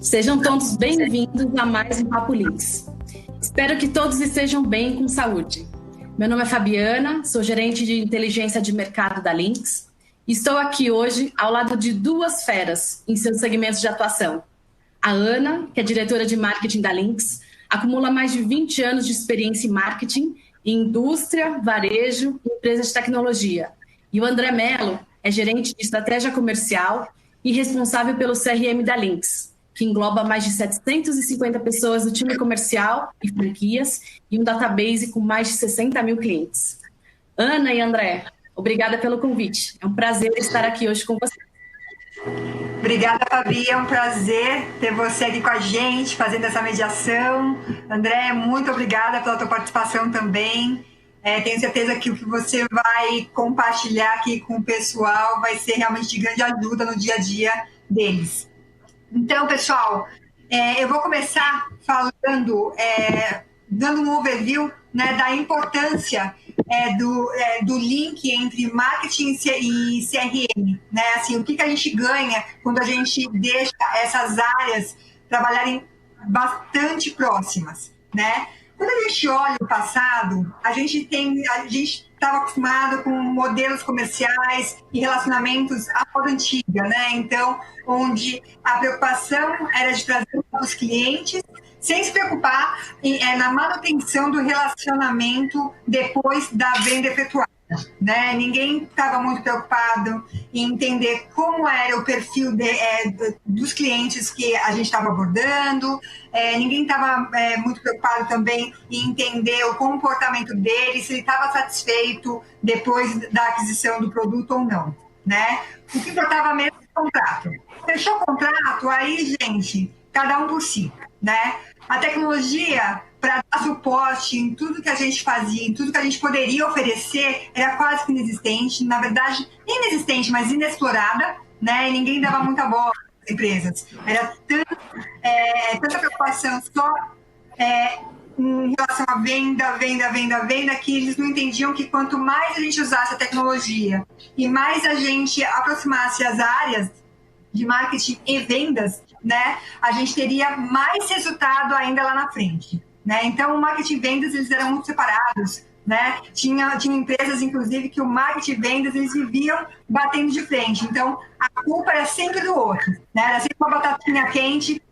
Sejam todos bem-vindos a mais um Papo Links. Espero que todos estejam bem com saúde. Meu nome é Fabiana, sou gerente de inteligência de mercado da Links e estou aqui hoje ao lado de duas feras em seus segmentos de atuação. A Ana, que é diretora de marketing da Links, acumula mais de 20 anos de experiência em marketing, em indústria, varejo e empresas de tecnologia. E o André Mello é gerente de estratégia comercial e responsável pelo CRM da Links, que engloba mais de 750 pessoas do time comercial e franquias e um database com mais de 60 mil clientes. Ana e André, obrigada pelo convite. É um prazer estar aqui hoje com vocês. Obrigada, Fabi. É um prazer ter você aqui com a gente, fazendo essa mediação. André, muito obrigada pela tua participação também. Tenho certeza que o que você vai compartilhar aqui com o pessoal vai ser realmente de grande ajuda no dia a dia deles. Então, pessoal, eu vou começar falando, dando um overview, né, da importância do link entre marketing e CRM, né? Assim, o que a gente ganha quando a gente deixa essas áreas trabalharem bastante próximas, né? Quando a gente olha o passado, a gente estava acostumado com modelos comerciais e relacionamentos à moda antiga, né? Então, onde a preocupação era de trazer os clientes sem se preocupar na manutenção do relacionamento depois da venda efetuada, né? Ninguém estava muito preocupado em entender como era o perfil dos clientes que a gente estava abordando, ninguém estava muito preocupado também em entender o comportamento dele, se ele estava satisfeito depois da aquisição do produto ou não, né? O que importava mesmo é o contrato. Fechou o contrato, aí, gente, cada um por si, né? A tecnologia, para dar suporte em tudo que a gente fazia, em tudo que a gente poderia oferecer, era quase que inexistente. Na verdade, inexistente, mas inexplorada, né? E ninguém dava muita bola às empresas. Era tanta preocupação só em relação à venda, que eles não entendiam que quanto mais a gente usasse a tecnologia e mais a gente aproximasse as áreas de marketing e vendas, né, a gente teria mais resultado ainda lá na frente, né? Então, o marketing e vendas, eles eram muito separados, né? Tinha empresas, inclusive, que o marketing e vendas, eles viviam batendo de frente. Então, a culpa era sempre do outro, né? Era sempre uma batatinha quente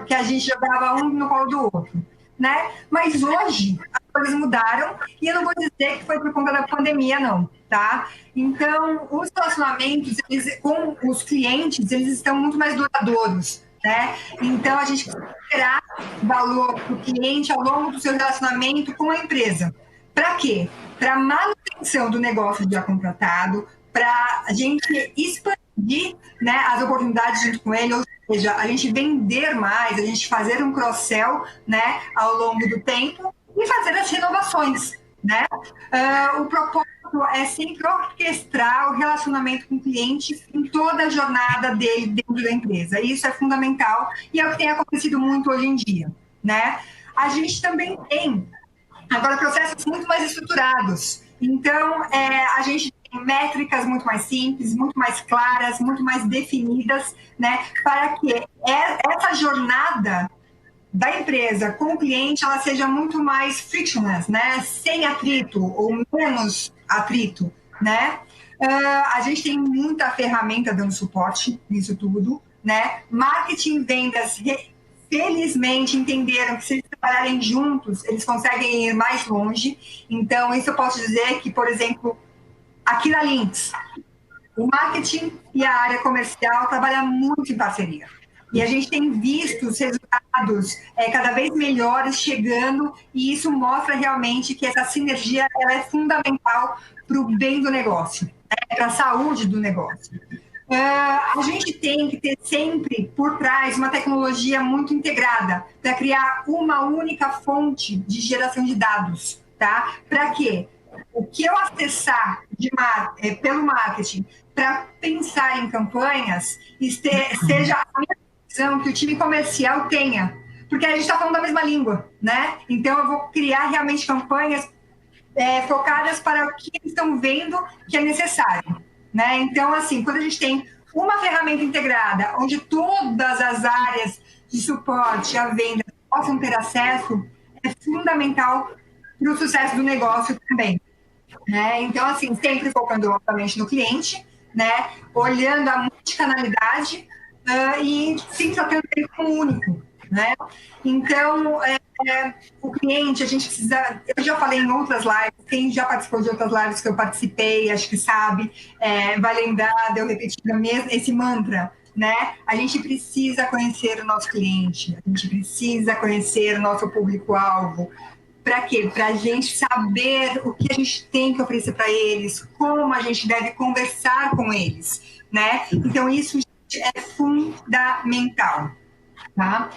que a gente jogava um no colo do outro, né? Mas hoje, as coisas mudaram e eu não vou dizer que foi por conta da pandemia, não, tá? Então, os relacionamentos com os clientes, eles estão muito mais duradouros, né? Então, a gente precisa gerar valor para o cliente ao longo do seu relacionamento com a empresa. Para quê? Para a manutenção do negócio já contratado, para a gente expandir, né, as oportunidades junto com ele, ou seja, a gente vender mais, a gente fazer um cross-sell, né, ao longo do tempo e fazer as renovações, né? O propósito é sempre orquestrar o relacionamento com o cliente em toda a jornada dele dentro da empresa. Isso é fundamental e é o que tem acontecido muito hoje em dia, né? A gente também tem agora processos muito mais estruturados. Então, a gente tem métricas muito mais simples, muito mais claras, muito mais definidas, né? Para que essa jornada da empresa com o cliente, ela seja muito mais frictionless, né? Sem atrito ou menos atrito, né? A gente tem muita ferramenta dando suporte nisso tudo, né? Marketing e vendas, felizmente, entenderam que se eles trabalharem juntos, eles conseguem ir mais longe. Então, isso eu posso dizer que, por exemplo, aqui na Links, o marketing e a área comercial trabalham muito em parceria. E a gente tem visto os resultados cada vez melhores chegando, e isso mostra realmente que essa sinergia ela é fundamental para o bem do negócio, né? Para a saúde do negócio. A gente tem que ter sempre por trás uma tecnologia muito integrada para criar uma única fonte de geração de dados, tá? Para quê? O que eu acessar pelo marketing para pensar em campanhas seja a minha visão que o time comercial tenha, porque a gente está falando da mesma língua, né? Então eu vou criar realmente campanhas focadas para o que eles estão vendo que é necessário, né? Então, assim, quando a gente tem uma ferramenta integrada, onde todas as áreas de suporte à venda possam ter acesso é fundamental para o sucesso do negócio também. Né? Então, assim, sempre focando, obviamente, no cliente, né? Olhando a multicanalidade e sim tratando ele como único. Né? Então, o cliente, a gente precisa... Eu já falei em outras lives, quem já participou de outras lives que eu participei, acho que sabe, vai lembrar de eu repetir mesmo esse mantra, né? A gente precisa conhecer o nosso cliente, a gente precisa conhecer o nosso público-alvo. Para quê? Para a gente saber o que a gente tem que oferecer para eles, como a gente deve conversar com eles, né? Então, isso é fundamental. Tá?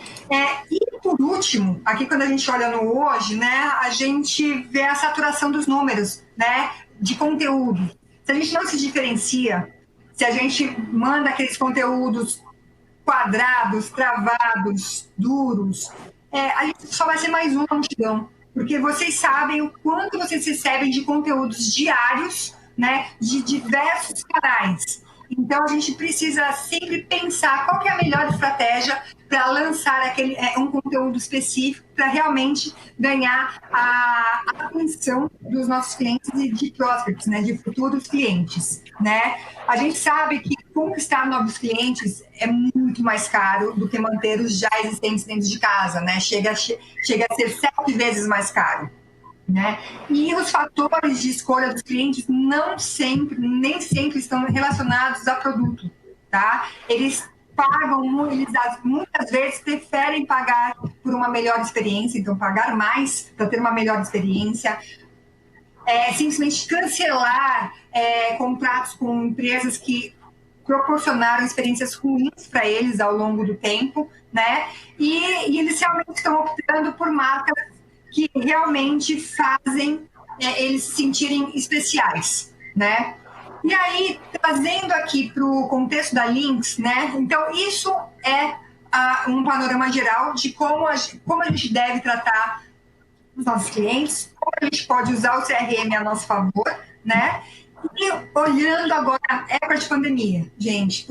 E, por último, aqui quando a gente olha no hoje, né, a gente vê a saturação dos números, né, de conteúdo. Se a gente não se diferencia, se a gente manda aqueles conteúdos quadrados, travados, duros, a gente só vai ser mais uma multidão, porque vocês sabem o quanto vocês recebem de conteúdos diários, né, de diversos canais. Então, a gente precisa sempre pensar qual que é a melhor estratégia para lançar um conteúdo específico para realmente ganhar a atenção dos nossos clientes e de prospects, né, de futuros clientes. Né? A gente sabe que conquistar novos clientes é muito mais caro do que manter os já existentes dentro de casa. Né? Chega a ser 7 vezes mais caro. Né? E os fatores de escolha dos clientes nem sempre estão relacionados a produto, tá? Eles pagam, eles muitas vezes preferem pagar por uma melhor experiência, então pagar mais para ter uma melhor experiência, simplesmente cancelar contratos com empresas que proporcionaram experiências ruins para eles ao longo do tempo, né? E eles realmente estão optando por marcas que realmente fazem eles se sentirem especiais, né? E aí, trazendo aqui para o contexto da Lynx, né? Então, isso é um panorama geral de como a gente deve tratar os nossos clientes, como a gente pode usar o CRM a nosso favor, né? E olhando agora a época de pandemia, gente,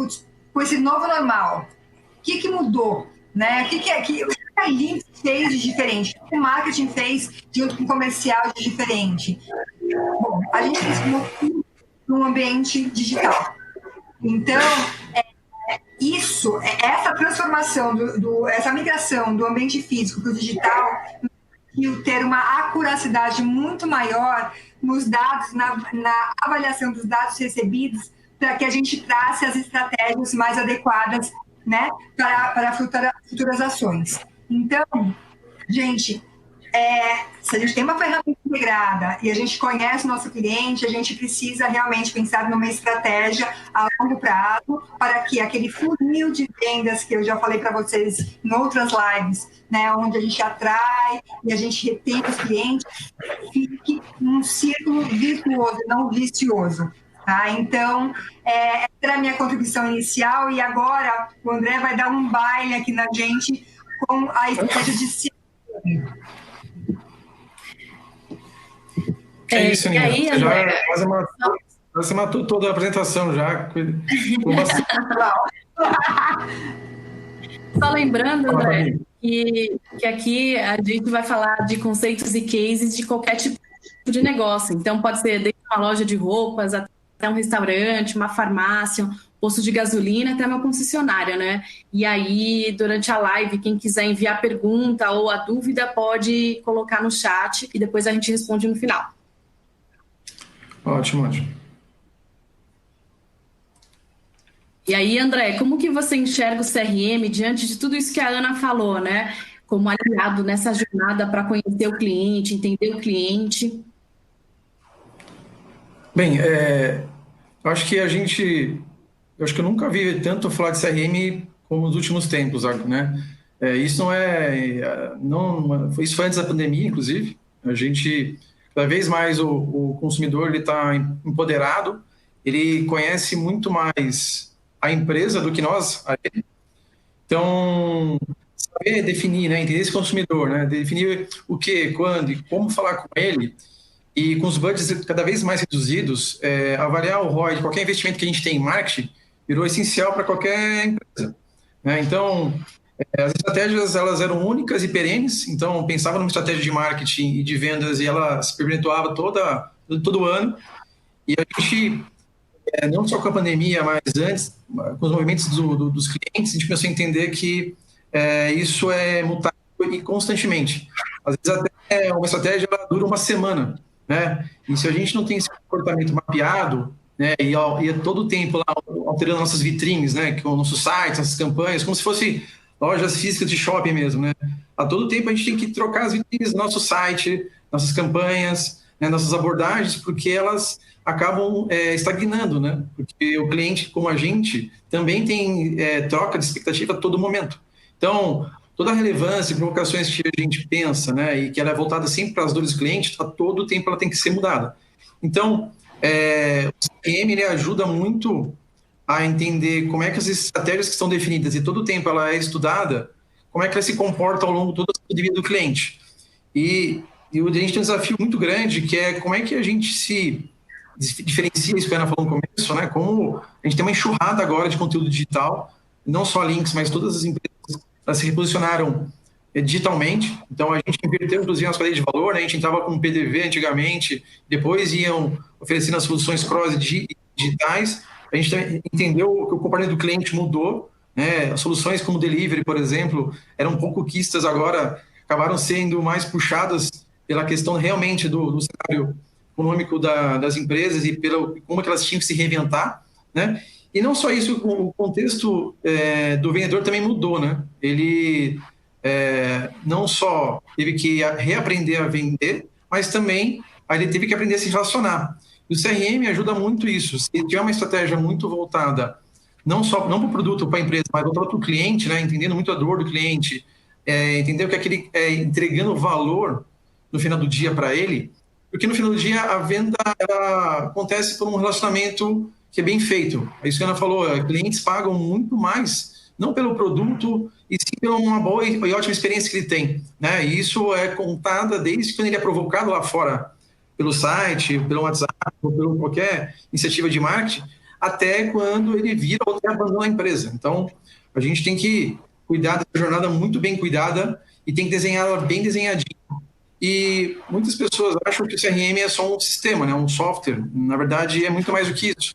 com esse novo normal, o que mudou? Né? O que a Lynx fez de diferente? O que o marketing fez junto com o comercial de diferente? Bom, a gente fez num ambiente digital. Então, essa transformação, essa migração do ambiente físico para o digital, e ter uma acuracidade muito maior nos dados, na avaliação dos dados recebidos, para que a gente trace as estratégias mais adequadas, né, para futuras ações. Então, gente, se a gente tem uma ferramenta integrada e a gente conhece o nosso cliente, a gente precisa realmente pensar numa estratégia a longo prazo para que aquele funil de vendas que eu já falei para vocês em outras lives, né, onde a gente atrai e a gente retém os clientes, fique num círculo virtuoso, não vicioso. Tá? Então, essa era a minha contribuição inicial e agora o André vai dar um baile aqui na gente com a estratégia de CRM. É isso, Nina. Aí, você matou toda a apresentação já. Só lembrando, André, que aqui a gente vai falar de conceitos e cases de qualquer tipo de negócio. Então, pode ser desde uma loja de roupas até um restaurante, uma farmácia, um posto de gasolina, até uma concessionária, né? E aí, durante a live, quem quiser enviar pergunta ou a dúvida, pode colocar no chat e depois a gente responde no final. Ótimo. E aí, André, como que você enxerga o CRM diante de tudo isso que a Ana falou, né? Como aliado nessa jornada para conhecer o cliente, entender o cliente? Bem, eu acho que eu nunca vi tanto falar de CRM como nos últimos tempos, né? Isso isso foi antes da pandemia, inclusive. A gente, cada vez mais o consumidor ele está empoderado, ele conhece muito mais a empresa do que nós. Então, saber definir, né? Entender esse consumidor, né? Definir o que, quando e como falar com ele. E com os budgets cada vez mais reduzidos, avaliar o ROI de qualquer investimento que a gente tem em marketing virou essencial para qualquer empresa. Né? Então, As estratégias elas eram únicas e perenes, então pensava numa estratégia de marketing e de vendas e ela se perpetuava todo ano. E a gente, não só com a pandemia, mas antes, com os movimentos dos clientes, a gente começou a entender que isso é mutável e constantemente. Às vezes até uma estratégia ela dura uma semana, né? E se a gente não tem esse comportamento mapeado, né, e a todo tempo lá alterando nossas vitrines, né, com o nosso site, nossas campanhas, como se fosse lojas físicas de shopping mesmo, né? A todo tempo a gente tem que trocar as vitrines do nosso site, nossas campanhas, né, nossas abordagens, porque elas acabam estagnando, né? Porque o cliente, como a gente, também tem troca de expectativa a todo momento. Então, toda a relevância e provocações que a gente pensa, né, e que ela é voltada sempre para as dores do cliente, a todo tempo ela tem que ser mudada. Então, o CRM ele ajuda muito a entender como é que as estratégias que estão definidas e todo o tempo ela é estudada, como é que ela se comporta ao longo de toda a vida do cliente. E a gente tem um desafio muito grande, que é como é que a gente se diferencia, isso que a Ana falou no começo, né? Como a gente tem uma enxurrada agora de conteúdo digital, não só links, mas todas as empresas elas se reposicionaram digitalmente. Então, a gente inverteu, inclusive, nas cadeias de valor, né? A gente entrava com PDV antigamente, depois iam oferecendo as soluções digitais. A gente entendeu que o comportamento do cliente mudou, né? As soluções como delivery, por exemplo, eram pouco quistas, agora acabaram sendo mais puxadas pela questão realmente do cenário econômico das empresas e pelo como que elas tinham que se reinventar, né? E não só isso, o contexto do vendedor também mudou, né? Ele não só teve que reaprender a vender, mas também ele teve que aprender a se relacionar. E o CRM ajuda muito isso. Se tiver uma estratégia muito voltada não para o produto, para a empresa, mas voltada para o cliente, né? Entendendo muito a dor do cliente, entender o que aquele entregando valor no final do dia para ele, porque no final do dia a venda ela acontece por um relacionamento que é bem feito. É isso que a Ana falou, clientes pagam muito mais, não pelo produto, e sim pela uma boa e ótima experiência que ele tem, né? E isso é contada desde quando ele é provocado lá fora, pelo site, pelo WhatsApp, ou pelo qualquer iniciativa de marketing, até quando ele vira ou até abandona a empresa. Então, a gente tem que cuidar dessa jornada muito bem cuidada e tem que desenhá-la bem desenhadinha. E muitas pessoas acham que o CRM é só um sistema, né? Um software. Na verdade, é muito mais do que isso.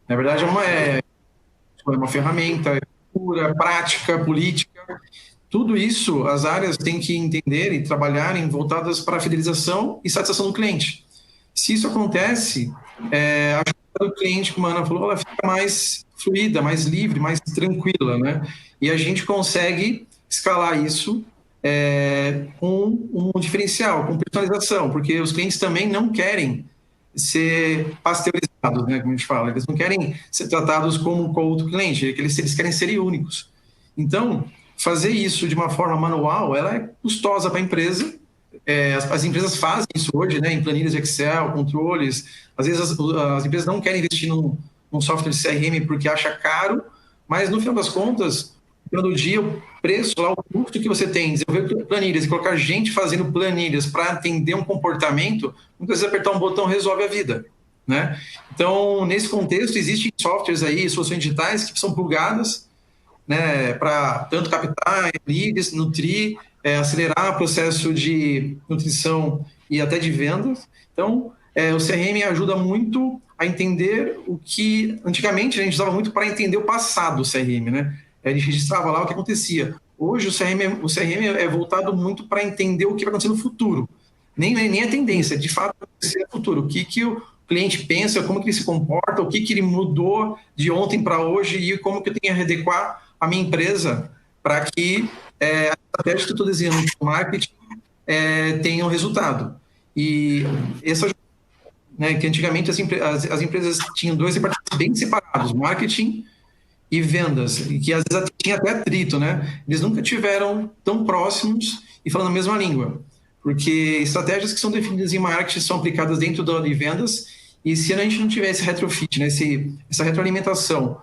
Na verdade, é uma ferramenta, cultura, prática, política. Tudo isso, as áreas têm que entender e trabalharem voltadas para a fidelização e satisfação do cliente. Se isso acontece, a jornada do cliente, como a Ana falou, ela fica mais fluida, mais livre, mais tranquila, né? E a gente consegue escalar isso com um diferencial, com personalização, porque os clientes também não querem ser pasteurizados, né, como a gente fala, eles não querem ser tratados como outro cliente, eles querem ser únicos. Então, fazer isso de uma forma manual, ela é custosa para a empresa, as empresas fazem isso hoje, né, em planilhas de Excel, controles, às vezes as empresas não querem investir num software de CRM porque acha caro, mas no final das contas, no final do dia, o preço, lá, o custo que você tem, desenvolver planilhas e colocar gente fazendo planilhas para atender um comportamento, muitas vezes apertar um botão resolve a vida, né? Então, nesse contexto, existem softwares aí, soluções digitais que são plugadas, né, para tanto captar leads, nutrir, acelerar o processo de nutrição e até de vendas. Então, o CRM ajuda muito a entender o que antigamente a gente usava muito para entender o passado do CRM, né? A gente registrava lá o que acontecia. Hoje o CRM é voltado muito para entender o que vai acontecer no futuro. Nem a tendência, de fato, acontecer no futuro. O que o cliente pensa, como que ele se comporta, o que ele mudou de ontem para hoje e como que eu tenho que readequar a minha empresa para que a estratégia que eu estou desenhando de marketing tenha um resultado. E essa, né, que antigamente as empresas tinham dois departamentos bem separados, marketing e vendas, e que às vezes tinha até atrito, né? Eles nunca tiveram tão próximos e falando a mesma língua, porque estratégias que são definidas em marketing são aplicadas dentro de vendas, e se a gente não tiver esse retrofit, né, essa retroalimentação,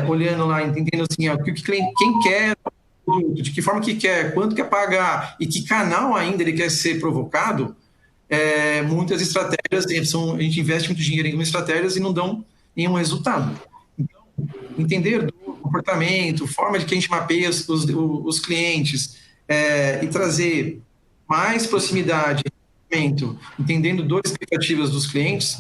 olhando lá, entendendo assim, quem quer o produto, de que forma que quer, quanto quer pagar e que canal ainda ele quer ser provocado, muitas estratégias, a gente investe muito dinheiro em estratégias e não dão nenhum resultado. Entender comportamento, forma de que a gente mapeia os clientes, e trazer mais proximidade, entendendo dores e expectativas dos clientes,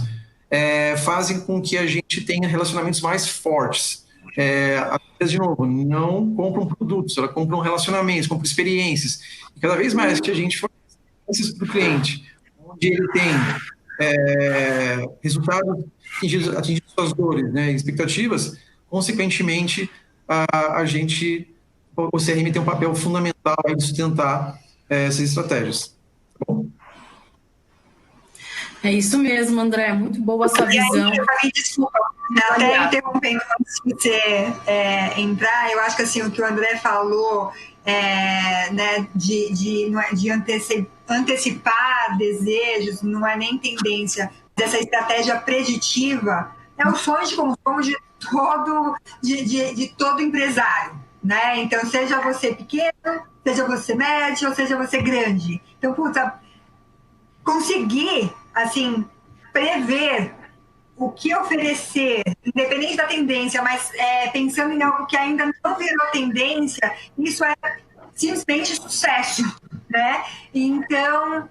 fazem com que a gente tenha relacionamentos mais fortes. De novo, não compram produtos, ela compram relacionamentos, compram experiências. E cada vez mais que a gente fornece isso para o cliente, onde ele tem resultados atingindo suas dores, né, expectativas, consequentemente, o CRM tem um papel fundamental em sustentar essas estratégias. Tá bom? É isso mesmo, André. Muito boa a sua visão. Desculpa, até interrompendo antes de você entrar, eu acho que assim, o que o André falou, né, de antecipar desejos, não é nem tendência, dessa estratégia preditiva, é o sonho de consumo de todo empresário. Né? Então, seja você pequeno, seja você médio, ou seja você grande. Então, conseguir, assim, prever o que oferecer, independente da tendência, mas pensando em algo que ainda não virou tendência, isso é simplesmente sucesso, né? Então,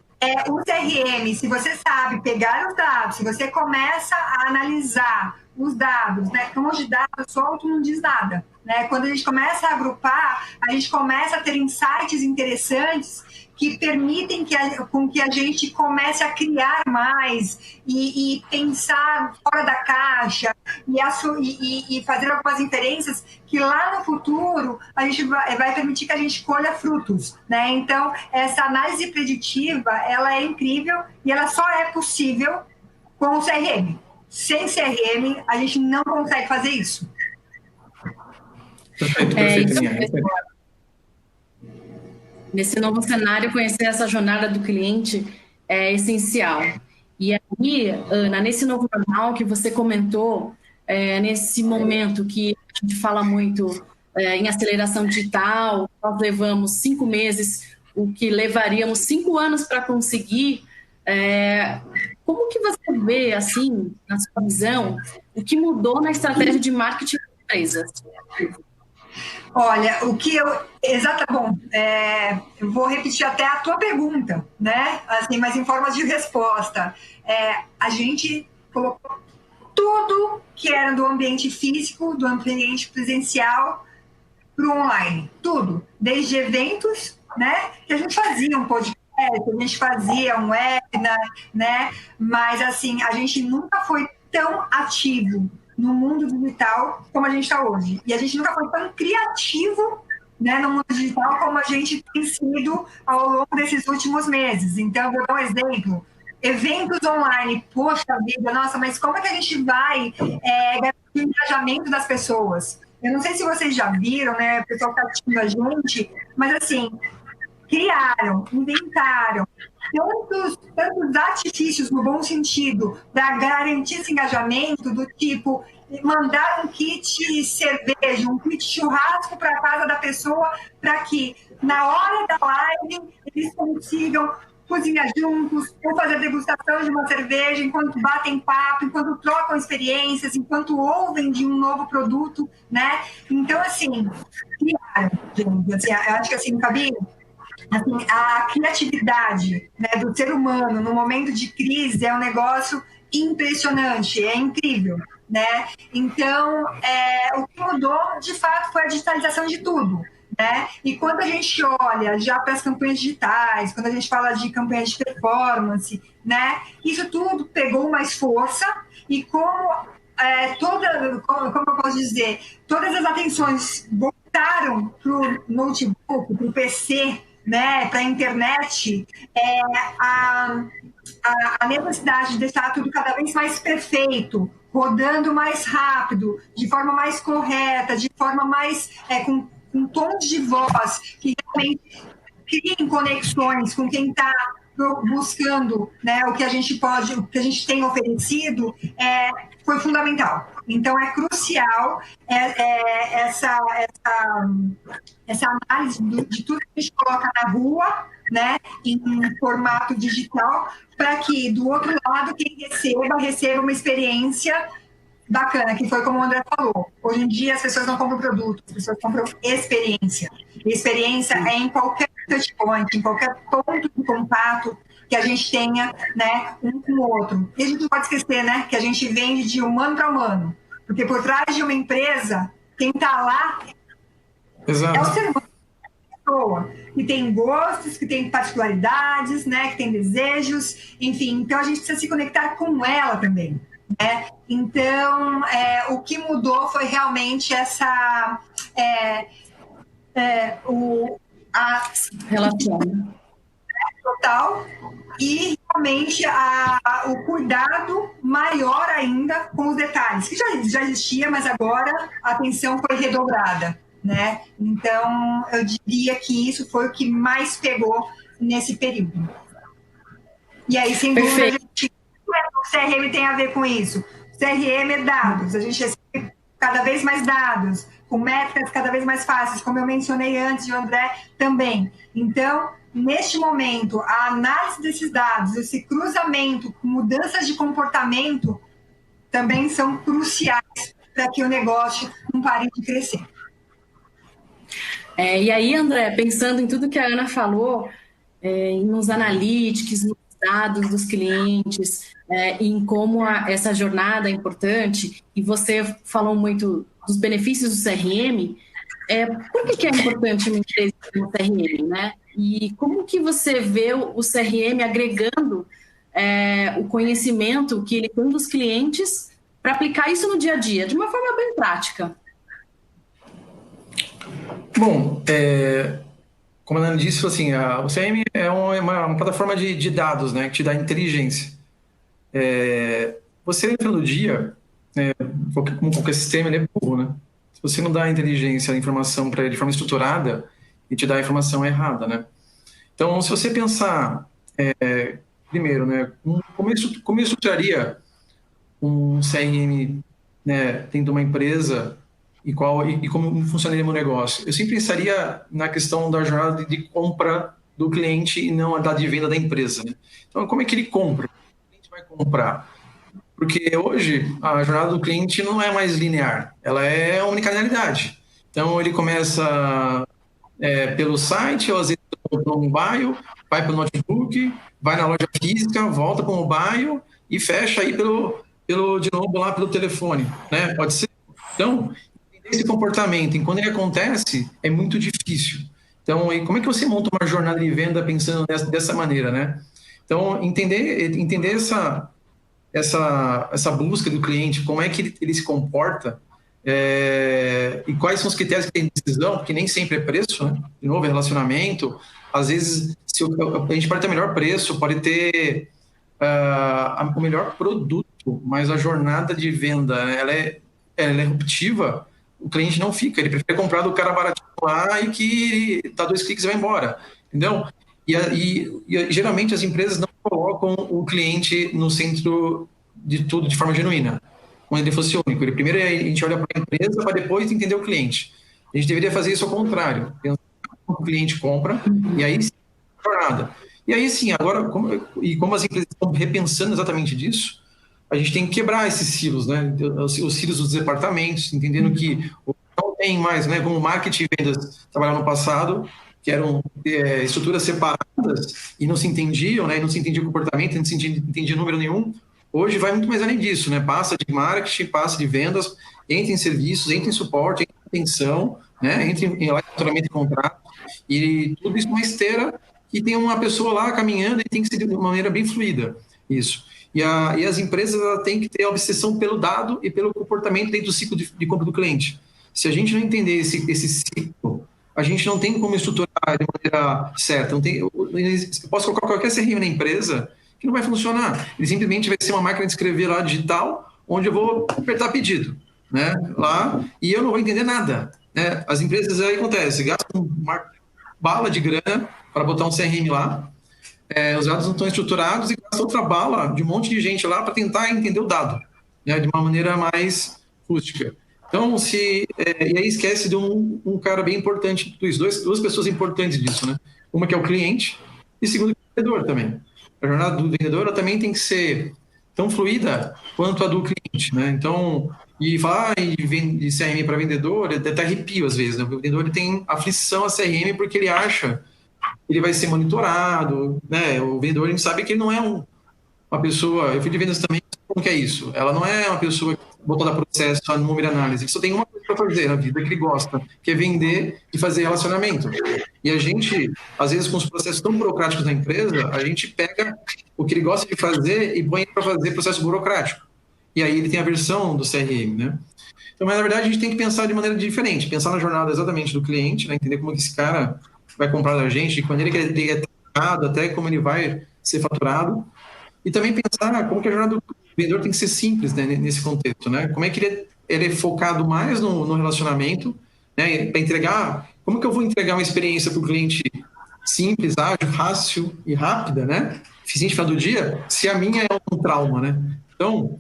o CRM, se você sabe pegar os dados, se você começa a analisar os dados, né? Porque um monte de dados solto não diz nada, né? Quando a gente começa a agrupar, a gente começa a ter insights interessantes que permitem com que a gente comece a criar mais e pensar fora da caixa e fazer algumas inferências que lá no futuro a gente vai permitir que a gente colha frutos, né? Então, essa análise preditiva, ela é incrível e ela só é possível com o CRM. Sem CRM, a gente não consegue fazer isso. Perfeito. Nesse novo cenário, conhecer essa jornada do cliente é essencial. E aí, Ana, nesse novo normal que você comentou, nesse momento que a gente fala muito em aceleração digital, nós levamos 5 meses, o que levaríamos 5 anos para conseguir. Como que você vê, assim, na sua visão, o que mudou na estratégia de marketing das empresas? Olha, eu vou repetir até a tua pergunta, né? Assim, mas em forma de resposta. A gente colocou tudo que era do ambiente físico, do ambiente presencial, para o online. Tudo. Desde eventos, né? Que a gente fazia um podcast, a gente fazia um webinar, né? Mas, assim, a gente nunca foi tão ativo no mundo digital como a gente está hoje. E a gente nunca foi tão criativo, né, no mundo digital como a gente tem sido ao longo desses últimos meses. Então, eu vou dar um exemplo. Eventos online, poxa vida, nossa, mas como é que a gente vai garantir o engajamento das pessoas? Eu não sei se vocês já viram, né, o pessoal está assistindo a gente, mas assim, criaram, inventaram tantos artifícios no bom sentido para garantir esse engajamento, do tipo mandar um kit cerveja, um kit churrasco para a casa da pessoa, para que na hora da live eles consigam cozinhar juntos, ou fazer degustação de uma cerveja, enquanto batem papo, enquanto trocam experiências, enquanto ouvem de um novo produto, né? Então, assim, criaram, gente, assim, eu acho que assim, Fabinho, assim, a criatividade, né, do ser humano no momento de crise é um negócio impressionante, é incrível, né? Então, o que mudou, de fato, foi a digitalização de tudo, né? E quando a gente olha já para as campanhas digitais, quando a gente fala de campanhas de performance, né? Isso tudo pegou mais força e como eu posso dizer, todas as atenções voltaram para o notebook, para o PC, né, para a internet, a necessidade de deixar tudo cada vez mais perfeito, rodando mais rápido, de forma mais correta, de forma mais com tons de voz que realmente criem conexões com quem está buscando, né, o que a gente tem oferecido, foi fundamental. Então, é crucial essa análise de tudo que a gente coloca na rua, né, em formato digital, para que, do outro lado, quem receba uma experiência bacana, que foi como o André falou. Hoje em dia as pessoas não compram produto, as pessoas compram experiência. E experiência é em qualquer touchpoint, em qualquer ponto de contato que a gente tenha, né, um com o outro. E a gente não pode esquecer, né, que a gente vende de humano para humano. Porque por trás de uma empresa, quem está lá Exato. é o ser humano, pessoa, que tem gostos, que tem particularidades, né, que tem desejos, enfim. Então, a gente precisa se conectar com ela também, né? Então, o que mudou foi realmente essa... a relação total e realmente o cuidado maior ainda com os detalhes, que já existia, mas agora a atenção foi redobrada, né? Então, eu diria que isso foi o que mais pegou nesse período. E aí, sem dúvida, o CRM tem a ver com isso. O CRM é dados, a gente recebe cada vez mais dados, com métricas cada vez mais fáceis, como eu mencionei antes, e o André também. Então, neste momento, a análise desses dados, esse cruzamento com mudanças de comportamento, também são cruciais para que o negócio não pare de crescer. E aí, André, pensando em tudo que a Ana falou, nos analytics, nos dados dos clientes, em como essa jornada é importante, e você falou muito dos benefícios do CRM, por que é importante uma empresa no CRM, né? E como que você vê o CRM agregando o conhecimento que ele tem dos clientes para aplicar isso no dia a dia, de uma forma bem prática? Bom, como a Ana disse, assim, o CRM é uma plataforma de dados, né, que te dá inteligência. Você entra no dia, como qualquer sistema, ele é burro, né? Se você não dá a inteligência, a informação para ele de forma estruturada, ele te dá a informação errada, né? Então, se você pensar, primeiro, né, como eu estruturaria um CRM, né, dentro de uma empresa e como funcionaria meu negócio? Eu sempre pensaria na questão da jornada de compra do cliente e não a da de venda da empresa, né? Então, como é que ele compra? O cliente vai comprar? Porque hoje a jornada do cliente não é mais linear, ela é omnicanalidade. Então, ele começa pelo site, ou às vezes pelo mobile, vai para o notebook, vai na loja física, volta para o mobile e fecha aí de novo lá pelo telefone, né? Pode ser. Então, esse comportamento, quando ele acontece, é muito difícil. Então, como é que você monta uma jornada de venda pensando dessa maneira, né? Então, entender essa busca do cliente, como é que ele se comporta, e quais são os critérios que tem de decisão, porque nem sempre é preço, né? De novo, é relacionamento. Às vezes, a gente pode ter o melhor preço, pode ter o melhor produto, mas a jornada de venda, ela é ruptiva, o cliente não fica, ele prefere comprar do cara baratinho lá e que dá 2 cliques e vai embora, entendeu? E geralmente as empresas não colocam o cliente no centro de tudo de forma genuína, como ele fosse único. Primeiro a gente olha para a empresa para depois entender o cliente. A gente deveria fazer isso ao contrário, pensar como o cliente compra e aí sim, jornada. E aí sim, agora, como as empresas estão repensando exatamente disso, a gente tem que quebrar esses silos, né? Os silos dos departamentos, entendendo que não tem mais, né? Como marketing e vendas trabalhavam no passado, que eram estruturas separadas e não se entendiam, né? E não se entendia o comportamento, não se entendia número nenhum. Hoje vai muito mais além disso, né? Passa de marketing, passa de vendas, entra em serviços, entra em suporte, entra em atenção, né? Entra em relacionamento e contrato. E tudo isso numa esteira que tem uma pessoa lá caminhando e tem que ser de uma maneira bem fluida. Isso. E as empresas têm que ter a obsessão pelo dado e pelo comportamento dentro do ciclo de compra do cliente. Se a gente não entender esse ciclo, a gente não tem como estruturar de maneira certa. Eu posso colocar qualquer CRM na empresa que não vai funcionar. Ele simplesmente vai ser uma máquina de escrever lá digital, onde eu vou apertar pedido, né, lá, e eu não vou entender nada, né? As empresas aí acontece, gastam uma bala de grana para botar um CRM lá, os dados não estão estruturados e gasta outra bala de um monte de gente lá para tentar entender o dado, né, de uma maneira mais rústica. Então, e aí esquece de um cara bem importante de tudo isso, duas pessoas importantes disso, né? Uma que é o cliente e segundo, o vendedor também. A jornada do vendedor também tem que ser tão fluida quanto a do cliente, né? Então, e falar de CRM para vendedor, até arrepio às vezes, né? O vendedor ele tem aflição a CRM porque ele acha que ele vai ser monitorado, né? O vendedor, a gente sabe que ele não é uma pessoa, eu fui de vendas também, como que é isso? Ela não é uma pessoa voltada a processo, a número e análise, ele só tem uma coisa para fazer na vida que ele gosta, que é vender e fazer relacionamento. E a gente, às vezes, com os processos tão burocráticos da empresa, a gente pega o que ele gosta de fazer e põe para fazer processo burocrático. E aí ele tem a versão do CRM, né? Então, mas na verdade, a gente tem que pensar de maneira diferente, pensar na jornada exatamente do cliente, né? Entender como que esse cara vai comprar da gente, de quando ele é tratado, até como ele vai ser faturado. E também pensar como que a jornada do vendedor tem que ser simples, né, nesse contexto, né? Como é que ele é focado mais no relacionamento, né? Para entregar, como que eu vou entregar uma experiência para o cliente simples, ágil, fácil e rápida, né? Eficiente para do dia, se a minha é um trauma, né? Então,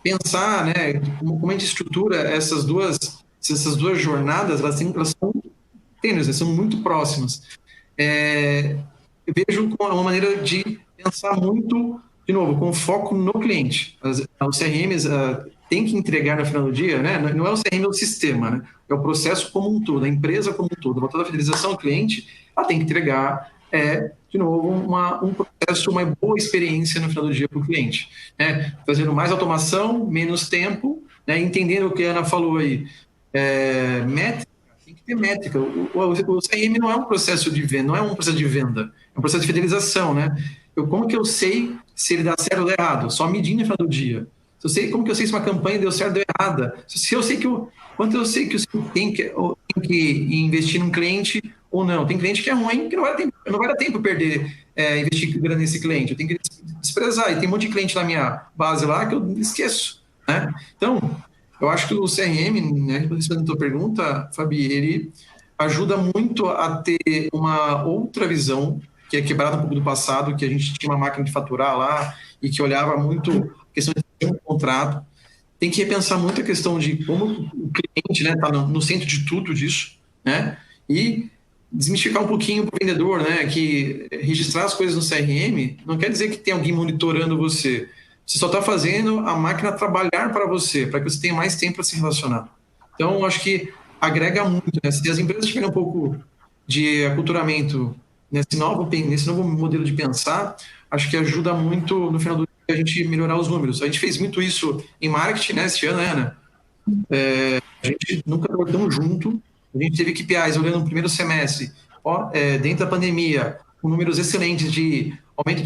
pensar, né, como a gente estrutura essas duas jornadas, elas são tênues, né, são muito próximas. Eu vejo com uma maneira de pensar muito, de novo, com foco no cliente. Os CRMs têm que entregar no final do dia, né? Não é o CRM, é o sistema, né? É o processo como um todo, a empresa como um todo. Toda a fidelização ao cliente, ela tem que entregar, de novo, um processo, uma boa experiência no final do dia para o cliente, né? Fazendo mais automação, menos tempo, né? Entendendo o que a Ana falou aí, métrica, tem que ter métrica. O CRM não é um processo de venda, não é um processo de venda, é um processo de fidelização, né? Como que eu sei se ele dá certo ou dá errado? Só medindo no final do dia. Como que eu sei se uma campanha deu certo ou deu errada? Se eu sei quanto eu sei que o tem que investir num cliente ou não. Tem cliente que é ruim, que não vai dar tempo perder, investir grana nesse cliente. Eu tenho que desprezar. E tem um monte de cliente na minha base lá que eu esqueço, né? Então, eu acho que o CRM, né, respondendo a tua pergunta, Fabi, ele ajuda muito a ter uma outra visão, que é quebrada um pouco do passado, que a gente tinha uma máquina de faturar lá e que olhava muito a questão de um contrato. Tem que repensar muito a questão de como o cliente, né, está no centro de tudo disso, né? E desmistificar um pouquinho para o vendedor, né, que registrar as coisas no CRM não quer dizer que tem alguém monitorando você. Você só está fazendo a máquina trabalhar para você, para que você tenha mais tempo para se relacionar. Então, acho que agrega muito, né? Se as empresas tiverem um pouco de aculturamento nesse novo modelo de pensar, acho que ajuda muito no final do dia a gente melhorar os números. A gente fez muito isso em marketing, né, esse ano, né, Ana? A gente nunca trabalhou tão junto. A gente teve KPIs olhando no primeiro semestre, dentro da pandemia, com números excelentes de aumento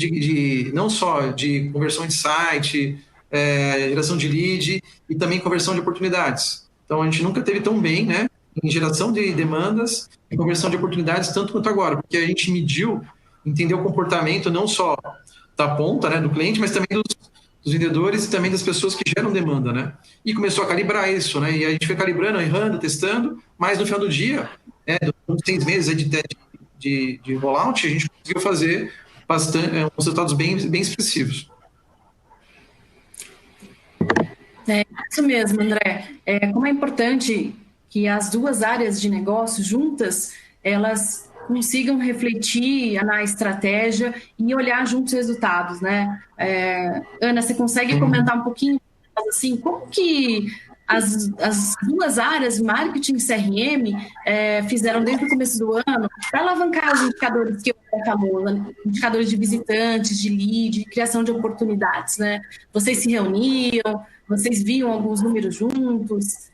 não só de conversão de site, geração de lead e também conversão de oportunidades. Então, a gente nunca teve tão bem, né, em geração de demandas e conversão de oportunidades, tanto quanto agora, porque a gente entendeu o comportamento não só da ponta, né, do cliente, mas também dos vendedores e também das pessoas que geram demanda, né? E começou a calibrar isso, né? E a gente foi calibrando, errando, testando, mas no final do dia, nos 6 meses de rollout, a gente conseguiu fazer resultados bem expressivos. É isso mesmo, André. Como é importante que as duas áreas de negócio juntas, elas consigam refletir na estratégia e olhar juntos os resultados, né? Ana, você consegue comentar um pouquinho, assim, como que as duas áreas, marketing e CRM, fizeram desde o começo do ano para alavancar os indicadores que eu falou, indicadores de visitantes, de lead, de criação de oportunidades, né? Vocês se reuniam, vocês viam alguns números juntos,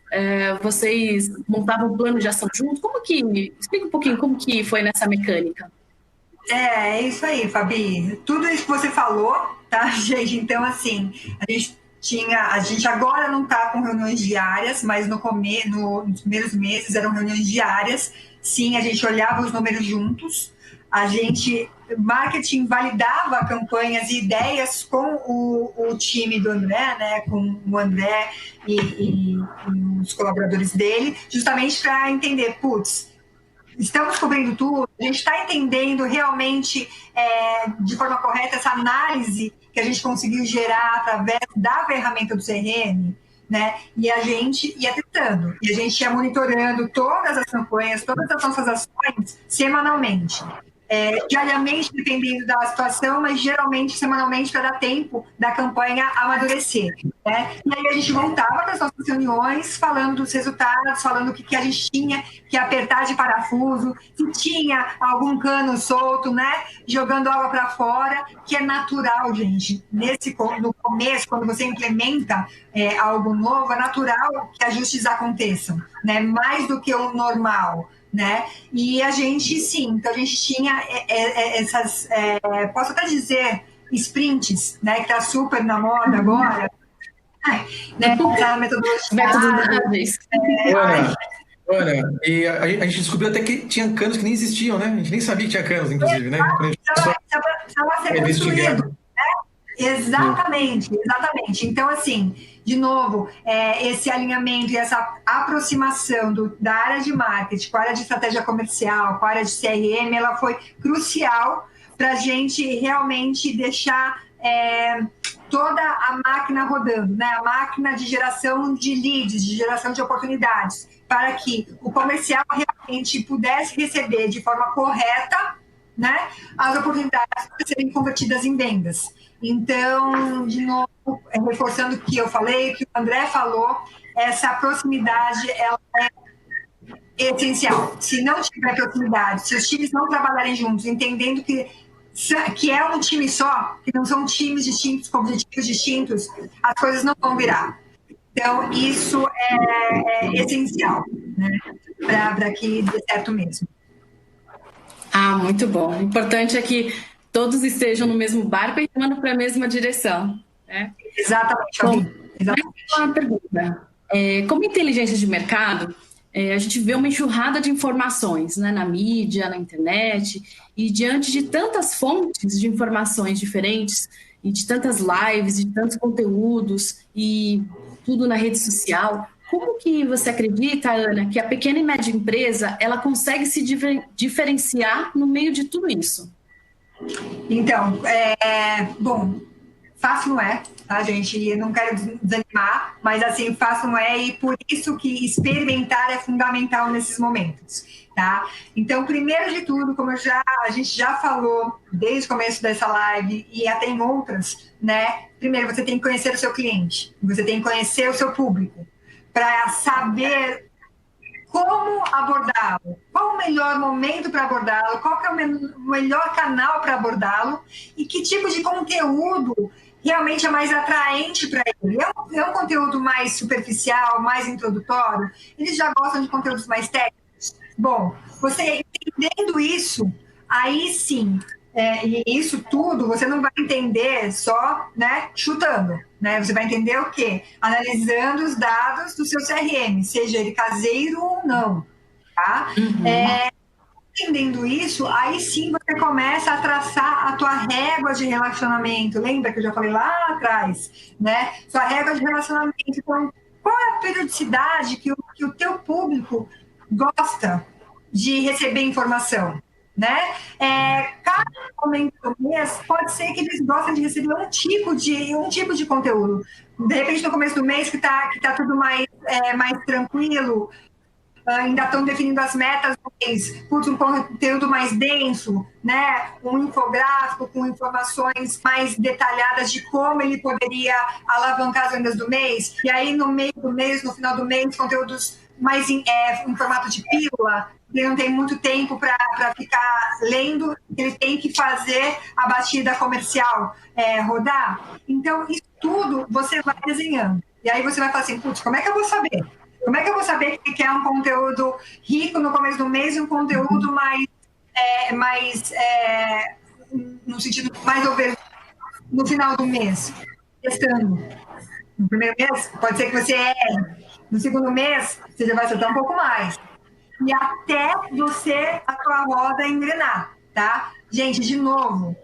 vocês montavam um plano de ação juntos? Explica um pouquinho como que foi nessa mecânica. É isso aí, Fabi. Tudo isso que você falou, tá, gente? Então, assim, a gente agora não está com reuniões diárias, mas nos primeiros meses eram reuniões diárias. Sim, a gente olhava os números juntos. Marketing validava campanhas e ideias com o time do André, né, com o André e os colaboradores dele, justamente para entender, estamos cobrindo tudo, a gente está entendendo realmente de forma correta essa análise que a gente conseguiu gerar através da ferramenta do CRM, né? E a gente ia testando, e a gente ia monitorando todas as campanhas, todas as nossas ações semanalmente. diariamente, dependendo da situação, mas geralmente semanalmente para dar tempo da campanha amadurecer. Né? E aí a gente voltava para as nossas reuniões falando dos resultados, falando o que a gente tinha que apertar de parafuso, se tinha algum cano solto, né? Jogando água para fora, que é natural, gente. No começo, quando você implementa algo novo, é natural que ajustes aconteçam, né? Mais do que o normal. Né? E a gente, sim, então a gente tinha essas, posso até dizer, sprints, né? Que está super na moda agora, né? Essa metodologia. Ana, e a gente descobriu até que tinha canos que nem existiam, né? A gente nem sabia que tinha canos, inclusive, né? Precisava ser construído. Né? Exatamente. Então, assim, de novo, esse alinhamento e essa aproximação da área de marketing com a área de estratégia comercial, com a área de CRM, ela foi crucial para a gente realmente deixar toda a máquina rodando, né? A máquina de geração de leads, de geração de oportunidades, para que o comercial realmente pudesse receber de forma correta, né, as oportunidades para serem convertidas em vendas. Então, de novo, reforçando o que eu falei, o que o André falou, essa proximidade ela é essencial. Se não tiver proximidade, se os times não trabalharem juntos, entendendo que é um time só, que não são times distintos, com objetivos distintos, as coisas não vão virar. Então, isso é essencial, né, para que dê certo mesmo. Muito bom. O importante é que todos estejam no mesmo barco e remando para a mesma direção. Né? Exatamente. Bom, uma pergunta. Como inteligência de mercado, a gente vê uma enxurrada de informações, né, na mídia, na internet, e diante de tantas fontes de informações diferentes, e de tantas lives, de tantos conteúdos, e tudo na rede social, como que você acredita, Ana, que a pequena e média empresa ela consegue se diferenciar no meio de tudo isso? Então, bom, fácil não é, tá, gente? Eu não quero desanimar, mas assim, fácil não é, e por isso que experimentar é fundamental nesses momentos, tá? Então, primeiro de tudo, como a gente já falou desde o começo dessa live e até em outras, né? Primeiro, você tem que conhecer o seu cliente, você tem que conhecer o seu público, para saber como abordá-lo, qual o melhor momento para abordá-lo, qual que é o melhor canal para abordá-lo e que tipo de conteúdo realmente é mais atraente para ele. É um conteúdo mais superficial, mais introdutório? Eles já gostam de conteúdos mais técnicos? Bom, você entendendo isso, aí sim, e isso tudo você não vai entender só, né, chutando, né? Você vai entender o quê? Analisando os dados do seu CRM, seja ele caseiro ou não, tá? Entendendo isso, aí sim você começa a traçar a tua régua de relacionamento. Lembra que eu já falei lá atrás, né? Sua régua de relacionamento. Então, qual é a periodicidade que o teu público gosta de receber informação? Né? Cada momento do mês pode ser que eles gostem de receber um tipo de conteúdo. De repente, no começo do mês, que tá tudo mais tranquilo, ainda estão definindo as metas do mês, um conteúdo mais denso, né? Um infográfico com informações mais detalhadas de como ele poderia alavancar as vendas do mês. E aí, no meio do mês, no final do mês, conteúdos mais em formato de pílula. Ele não tem muito tempo para ficar lendo, ele tem que fazer a batida comercial rodar. Então, isso tudo você vai desenhando. E aí você vai falar assim, putz, como é que eu vou saber? Como é que eu vou saber que é um conteúdo rico no começo do mês e um conteúdo no sentido mais over no final do mês? Testando. No primeiro mês, pode ser que você erre. No segundo mês, você já vai acertar um pouco mais. E até a tua roda engrenar, tá? Gente, de novo,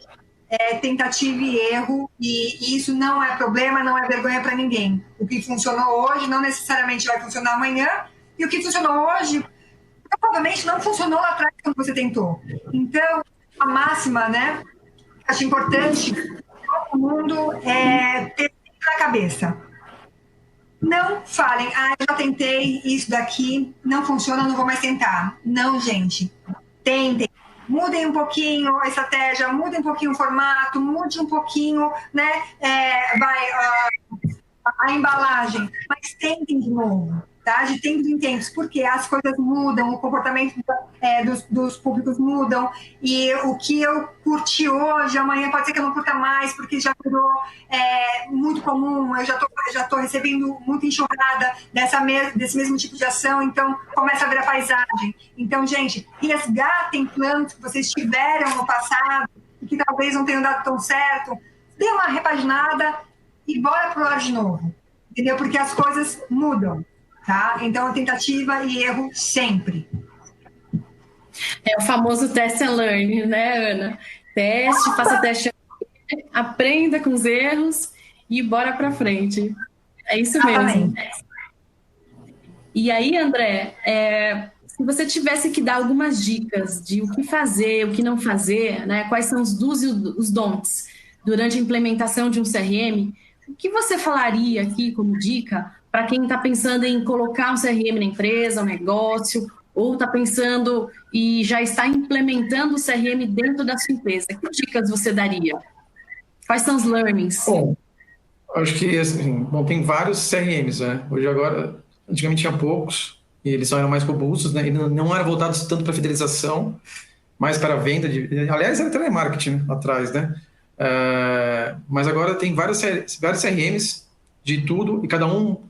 tentativa e erro, e isso não é problema, não é vergonha para ninguém. O que funcionou hoje não necessariamente vai funcionar amanhã, e o que funcionou hoje provavelmente não funcionou lá atrás quando você tentou. Então, a máxima, né? Acho importante todo mundo ter na cabeça. Não falem, eu já tentei isso daqui, não funciona, não vou mais tentar. Não, gente. Tentem. mudem um pouquinho a estratégia, mudem um pouquinho o formato, mude um pouquinho, né, a embalagem, mas tentem de novo, tá? De tempos em tempos, porque as coisas mudam, o comportamento dos públicos mudam, e o que eu curti hoje, amanhã pode ser que eu não curta mais, porque já virou muito comum, eu já tô recebendo muita enxurrada desse mesmo tipo de ação, então começa a ver a paisagem. Então, gente, resgatem planos que vocês tiveram no passado, e que talvez não tenham dado tão certo, dê uma repaginada, e bora pro ar de novo, entendeu? Porque as coisas mudam, tá? Então, tentativa e erro sempre. É o famoso test and learn, né, Ana? Teste, faça teste, aprenda com os erros e bora para frente. É isso mesmo. E aí, André, se você tivesse que dar algumas dicas de o que fazer, o que não fazer, né? Quais são os do's e os don'ts durante a implementação de um CRM, o que você falaria aqui como dica para quem está pensando em colocar um CRM na empresa, um negócio, ou está pensando e já está implementando o CRM dentro da sua empresa? Que dicas você daria? Quais são os learnings? Bom, acho que assim, tem vários CRMs, né? Hoje agora, antigamente tinha poucos, e eles só eram mais robustos, né? E não eram voltados tanto para fidelização, mais para a venda. Aliás, era telemarketing, né, atrás, né? Mas agora tem vários CRMs de tudo, e cada um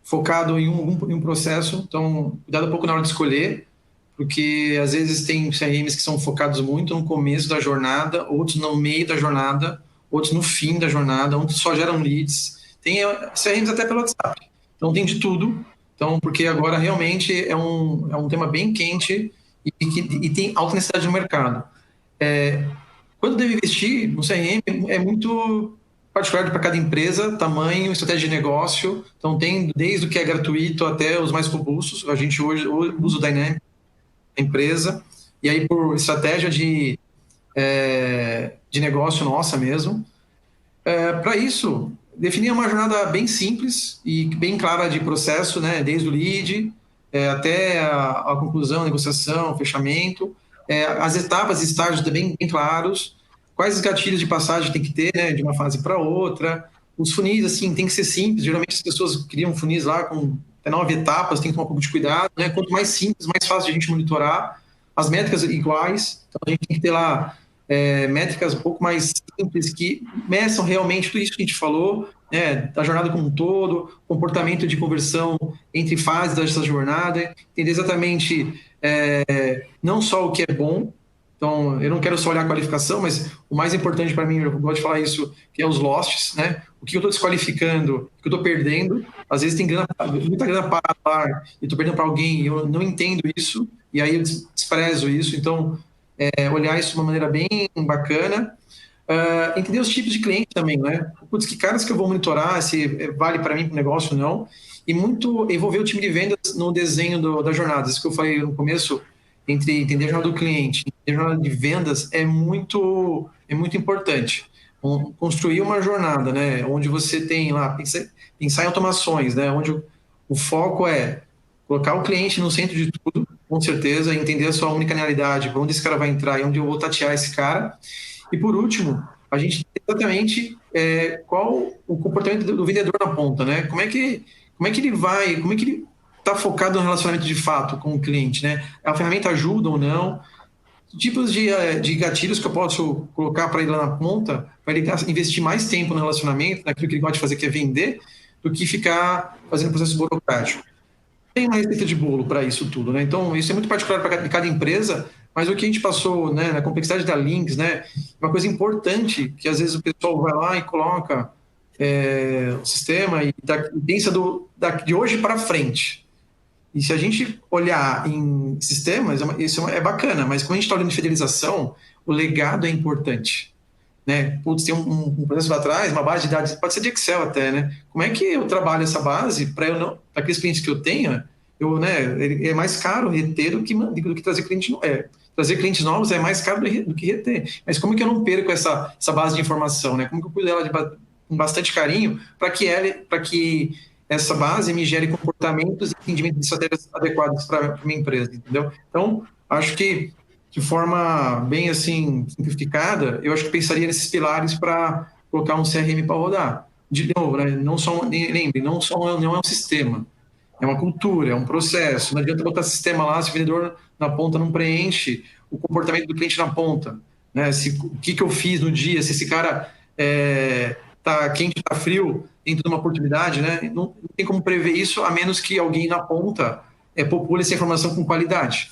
focado em um processo. Então, cuidado um pouco na hora de escolher, porque às vezes tem CRMs que são focados muito no começo da jornada, outros no meio da jornada, outros no fim da jornada, outros só geram leads. Tem CRMs até pelo WhatsApp. Então, tem de tudo. Então, porque agora realmente é um tema bem quente e tem alta necessidade no mercado. Quando deve investir no CRM é muito particular para cada empresa, tamanho, estratégia de negócio. Então, tem desde o que é gratuito até os mais robustos. A gente hoje usa o Dynamics na empresa, e aí por estratégia de negócio nossa mesmo. Para isso, definir uma jornada bem simples e bem clara de processo, né? Desde o lead até a conclusão, negociação, fechamento. As etapas e estágios também bem claros. Quais os gatilhos de passagem tem que ter, né, de uma fase para outra. Os funis, assim, tem que ser simples. Geralmente as pessoas criam funis lá com até 9 etapas, tem que tomar um pouco de cuidado, né? Quanto mais simples, mais fácil de a gente monitorar. As métricas iguais, então a gente tem que ter lá métricas um pouco mais simples que meçam realmente tudo isso que a gente falou, né, da jornada como um todo, comportamento de conversão entre fases dessa jornada, entender exatamente não só o que é bom. Então, eu não quero só olhar a qualificação, mas o mais importante para mim, eu gosto de falar isso, que é os losts, né? O que eu estou desqualificando, o que eu estou perdendo. Às vezes tem muita grana para lá e estou perdendo para alguém e eu não entendo isso, e aí eu desprezo isso. Então, olhar isso de uma maneira bem bacana. Entender os tipos de cliente também, né? Putz, que caras que eu vou monitorar, se vale para mim para o negócio ou não. E muito envolver o time de vendas no desenho da jornada. Isso que eu falei no começo, entre entender a jornada do cliente e a jornada de vendas é muito importante. Construir uma jornada, né, onde você tem lá, pensar em automações, né, onde o foco é colocar o cliente no centro de tudo, com certeza, entender a sua unicanalidade, onde esse cara vai entrar e onde eu vou tatear esse cara. E por último, a gente tem exatamente qual o comportamento do vendedor na ponta, né? Como é que ele está focado no relacionamento de fato com o cliente, né? A ferramenta ajuda ou não? Tipos de gatilhos que eu posso colocar para ele lá na ponta, para ele investir mais tempo no relacionamento, naquilo que ele gosta de fazer, que é vender, do que ficar fazendo processo burocrático. Tem uma receita de bolo para isso tudo, né? Então, isso é muito particular para cada empresa, mas o que a gente passou, né, na complexidade da Lynx, né, uma coisa importante que às vezes o pessoal vai lá e coloca o sistema e pensa de hoje para frente. E se a gente olhar em sistemas, isso é bacana, mas quando a gente está olhando em fidelização, o legado é importante. Né? Putz, tem um processo lá atrás, uma base de dados, pode ser de Excel até, né? Como é que eu trabalho essa base para aqueles clientes que eu tenha, é mais caro reter do que trazer trazer clientes novos é mais caro do que reter. Mas como é que eu não perco essa base de informação, né? Como que eu cuido dela com bastante carinho para que essa base me gere comportamentos e entendimentos de estratégias adequadas para a minha empresa, entendeu? Então, acho que de forma bem assim simplificada, eu acho que pensaria nesses pilares para colocar um CRM para rodar. De novo, né? Lembre, não é um sistema, é uma cultura, é um processo. Não adianta botar sistema lá se o vendedor na ponta não preenche o comportamento do cliente na ponta, né? O que eu fiz no dia, se esse cara tá quente, tá frio, dentro de uma oportunidade, né? Não tem como prever isso, a menos que alguém na ponta popule essa informação com qualidade,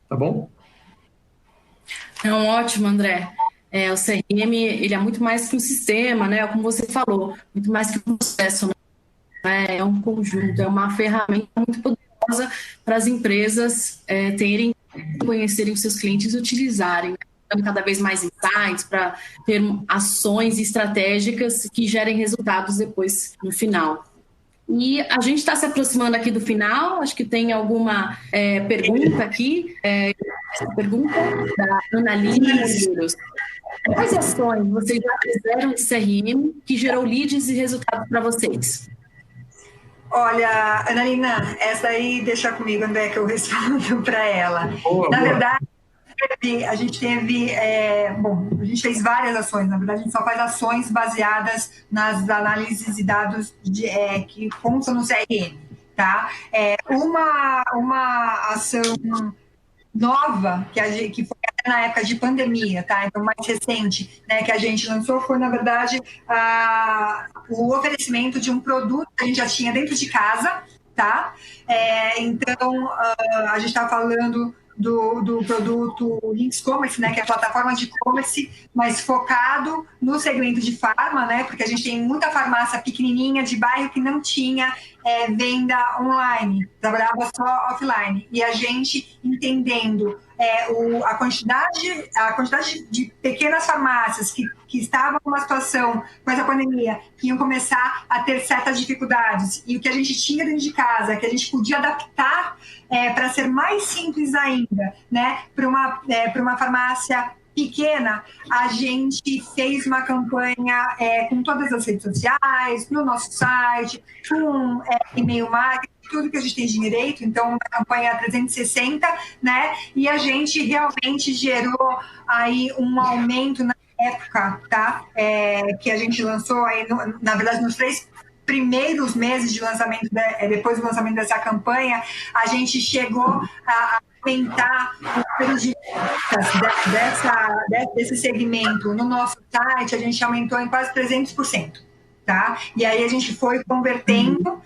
tá bom? É um ótimo, André. O CRM, ele é muito mais que um sistema, né? Como você falou, muito mais que um processo, né? É um conjunto, é uma ferramenta muito poderosa para as empresas conhecerem os seus clientes e utilizarem, né? Dando cada vez mais insights para ter ações estratégicas que gerem resultados depois no final. E a gente está se aproximando aqui do final, acho que tem alguma pergunta aqui. Essa pergunta da Analina Medeiros. Quais ações vocês já fizeram de CRM que gerou leads e resultados para vocês? Olha, Analina, essa aí deixa comigo, André, que eu respondo para ela. Na verdade, a gente a gente fez várias ações. Na verdade, a gente só faz ações baseadas nas análises e dados que constam no CRM, tá? Uma ação nova que foi na época de pandemia, tá? Então, mais recente, né, que a gente lançou foi, na verdade, o oferecimento de um produto que a gente já tinha dentro de casa, tá? Então, a gente está falando do produto Links Commerce, né, que é a plataforma de e-commerce, mas focado no segmento de farma, né, porque a gente tem muita farmácia pequenininha de bairro que não tinha venda online, trabalhava só offline. E a gente entendendo a quantidade de pequenas farmácias que estavam numa situação com essa pandemia, que iam começar a ter certas dificuldades, e o que a gente tinha dentro de casa, que a gente podia adaptar para ser mais simples ainda, né, para uma farmácia pequena, a gente fez uma campanha com todas as redes sociais, no nosso site, com e-mail marketing, tudo que a gente tem de direito, então uma campanha 360, né? E a gente realmente gerou aí um aumento na época, tá? Que a gente lançou aí, na verdade, nos 3 primeiros meses de lançamento, depois do lançamento dessa campanha, a gente chegou a aumentar o número de desse segmento no nosso site, a gente aumentou em quase 300%, tá? E aí a gente foi convertendo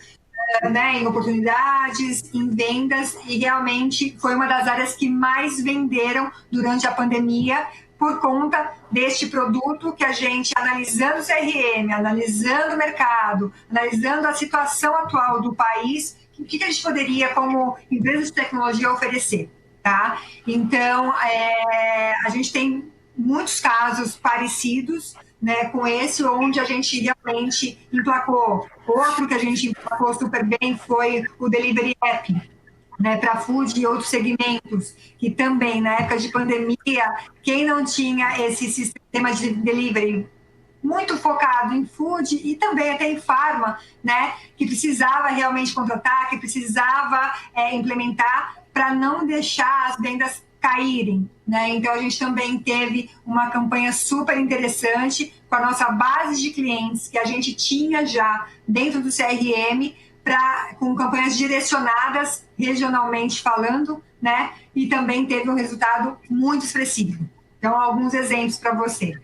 né, em oportunidades, em vendas, e realmente foi uma das áreas que mais venderam durante a pandemia, por conta deste produto que a gente, analisando o CRM, analisando o mercado, analisando a situação atual do país, o que a gente poderia, como empresa de tecnologia, oferecer, tá? Então, a gente tem muitos casos parecidos, né, com esse, onde a gente realmente emplacou. Outro que a gente emplacou super bem foi o Delivery App, né, para food e outros segmentos, que também, na época de pandemia, quem não tinha esse sistema de delivery muito focado em food e também até em farma, né, que precisava realmente contratar, que precisava implementar para não deixar as vendas caírem, né? Então a gente também teve uma campanha super interessante com a nossa base de clientes que a gente tinha já dentro do CRM, com campanhas direcionadas regionalmente falando, né? E também teve um resultado muito expressivo. Então, alguns exemplos para você.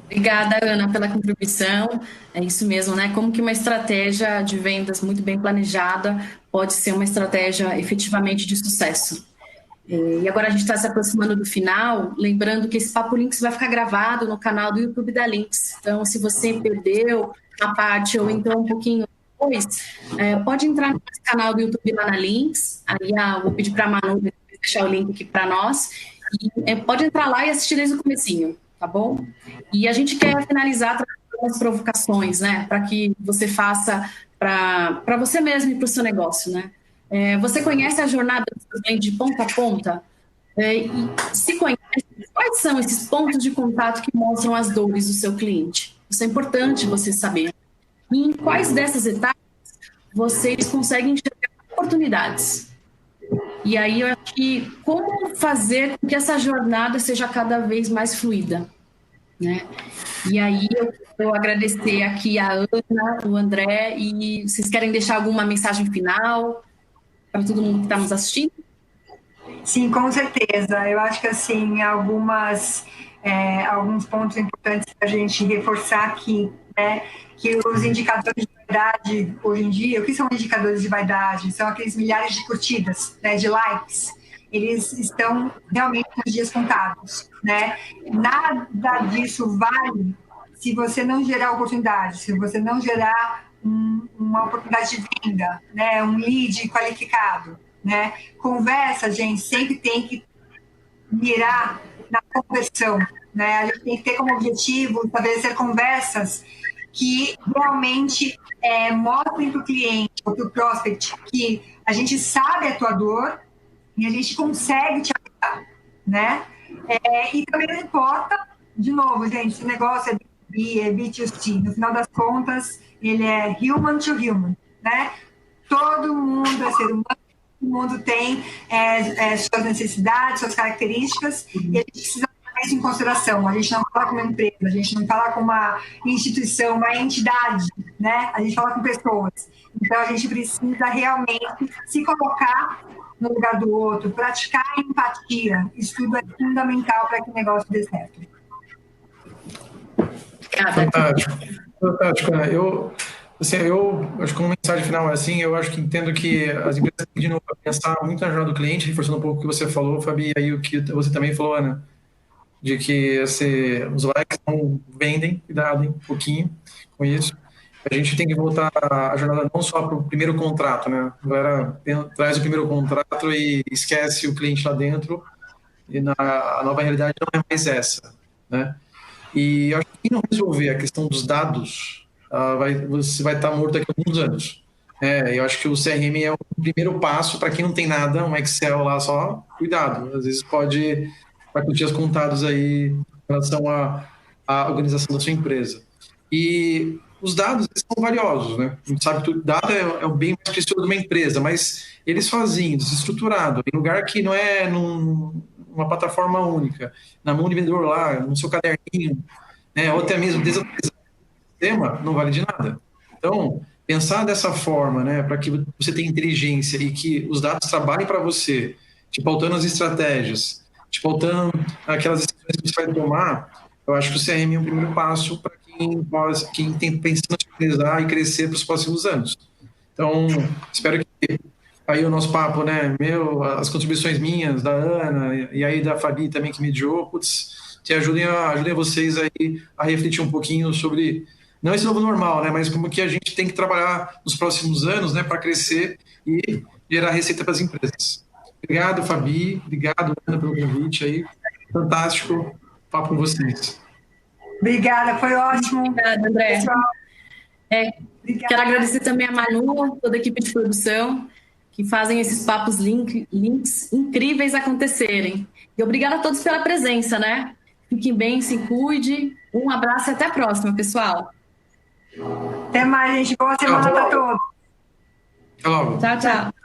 Obrigada, Ana, pela contribuição. É isso mesmo, né? Como que uma estratégia de vendas muito bem planejada pode ser uma estratégia efetivamente de sucesso. E agora a gente está se aproximando do final, lembrando que esse Papo Links vai ficar gravado no canal do YouTube da Links. Então, se você perdeu a parte ou então um pouquinho depois, pode entrar no canal do YouTube lá na Links. Aí eu vou pedir para a Manu deixar o link aqui para nós. E pode entrar lá e assistir desde o comecinho, tá bom? E a gente quer finalizar com as provocações, né? Para que você faça para você mesmo e para o seu negócio, né? Você conhece a jornada do seu cliente de ponta a ponta? E se conhece, quais são esses pontos de contato que mostram as dores do seu cliente? Isso é importante você saber. E em quais dessas etapas vocês conseguem enxergar oportunidades? E aí eu acho que como fazer com que essa jornada seja cada vez mais fluida, né? E aí eu vou agradecer aqui a Ana, o André, e vocês querem deixar alguma mensagem final para todo mundo que está nos assistindo? Sim, com certeza. Eu acho que assim, alguns pontos importantes para a gente reforçar aqui, né? Que os indicadores de vaidade hoje em dia, o que são indicadores de vaidade? São aqueles milhares de curtidas, né, de likes. Eles estão realmente nos dias contados, né? Nada disso vale se você não gerar oportunidade, se você não gerar uma oportunidade de venda, né? Um lead qualificado, né? Conversa, gente, sempre tem que mirar na conversão, né? A gente tem que ter como objetivo estabelecer conversas que realmente mostrem para o cliente ou para o prospect que a gente sabe a tua dor e a gente consegue te ajudar, né? E também não importa, de novo, gente, esse negócio é B2B, é B2C, no final das contas, ele é human to human, né? Todo mundo é ser humano, todo mundo tem suas necessidades, suas características, e a gente precisa levar isso em consideração. A gente não fala com uma empresa, a gente não fala com uma instituição, uma entidade, né? A gente fala com pessoas. Então, a gente precisa realmente se colocar no lugar do outro, praticar a empatia. Isso tudo é fundamental para que o negócio dê certo. Fantástico. Fantástico, Ana. Eu acho que uma mensagem final é assim, eu acho que entendo que as empresas têm de novo a pensar muito na jornada do cliente, reforçando um pouco o que você falou, Fabi, e aí o que você também falou, Ana, de que os likes não vendem, cuidado um pouquinho com isso. A gente tem que voltar a jornada não só para o primeiro contrato, né? A galera traz o primeiro contrato e esquece o cliente lá dentro, e a nova realidade não é mais essa, né? E eu acho que quem não resolver a questão dos dados, você vai estar morto daqui a alguns anos. Eu acho que o CRM é o primeiro passo para quem não tem nada, um Excel lá só, cuidado, às vezes vai com dias contados aí em relação à organização da sua empresa. E os dados eles são valiosos, né? A gente sabe que o dado é o bem mais precioso de uma empresa, mas eles sozinhos, estruturado, em lugar que não é numa plataforma única, na mão de vendedor lá, no seu caderninho, né? Ou até mesmo desatualizado o sistema, não vale de nada. Então, pensar dessa forma, né, para que você tenha inteligência e que os dados trabalhem para você, te pautando as estratégias, te pautando aquelas decisões que você vai tomar, eu acho que o CRM é um primeiro passo para quem tem pensando em organizar e crescer para os próximos anos. Então, espero que aí o nosso papo, né, as contribuições minhas, da Ana, e aí da Fabi também que mediou, te ajudem vocês aí a refletir um pouquinho sobre, não esse novo normal, né, mas como que a gente tem que trabalhar nos próximos anos, né, para crescer e gerar receita para as empresas. Obrigado, Fabi, obrigado, Ana, pelo convite aí, fantástico papo com vocês. Obrigada, foi ótimo. Obrigada, André. Quero agradecer também a Manu, toda a equipe de produção, que fazem esses papos links incríveis acontecerem. E obrigada a todos pela presença, né? Fiquem bem, se cuide. Um abraço e até a próxima, pessoal. Até mais, gente. Boa semana para todos. Até logo. Tchau, tchau.